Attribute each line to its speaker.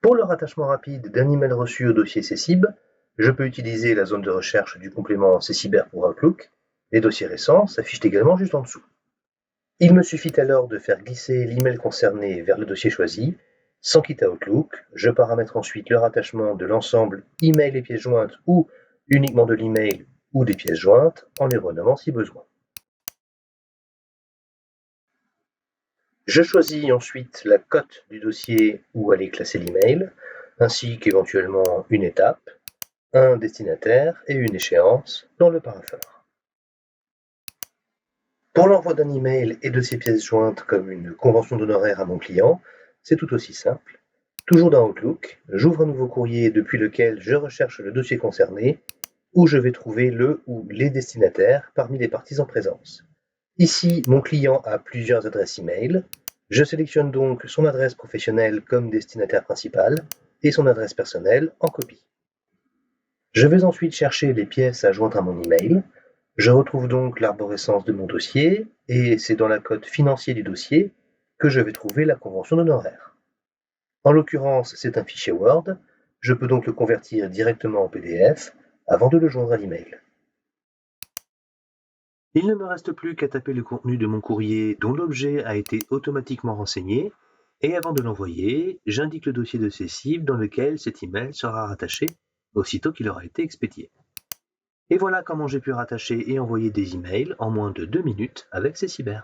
Speaker 1: Pour le rattachement rapide d'un email reçu au dossier CCIB, je peux utiliser la zone de recherche du complément CCIBER pour Outlook. Les dossiers récents s'affichent également juste en dessous. Il me suffit alors de faire glisser l'email concerné vers le dossier choisi. Sans quitter Outlook, je paramètre ensuite le rattachement de l'ensemble email et pièces jointes ou uniquement de l'email ou des pièces jointes en les renommant si besoin. Je choisis ensuite la cote du dossier où aller classer l'email, ainsi qu'éventuellement une étape, un destinataire et une échéance dans le parapheur. Pour l'envoi d'un email et de ses pièces jointes comme une convention d'honoraires à mon client, c'est tout aussi simple. Toujours dans Outlook, j'ouvre un nouveau courrier depuis lequel je recherche le dossier concerné, où je vais trouver le ou les destinataires parmi les parties en présence. Ici, mon client a plusieurs adresses email. Je sélectionne donc son adresse professionnelle comme destinataire principal et son adresse personnelle en copie. Je vais ensuite chercher les pièces à joindre à mon email. Je retrouve donc l'arborescence de mon dossier et c'est dans la cote financier du dossier que je vais trouver la convention d'honoraires. En l'occurrence, c'est un fichier Word. Je peux donc le convertir directement en PDF avant de le joindre à l'email. Il ne me reste plus qu'à taper le contenu de mon courrier dont l'objet a été automatiquement renseigné, et avant de l'envoyer, j'indique le dossier de CCIB dans lequel cet email sera rattaché aussitôt qu'il aura été expédié. Et voilà comment j'ai pu rattacher et envoyer des emails en moins de 2 minutes avec CCIBER.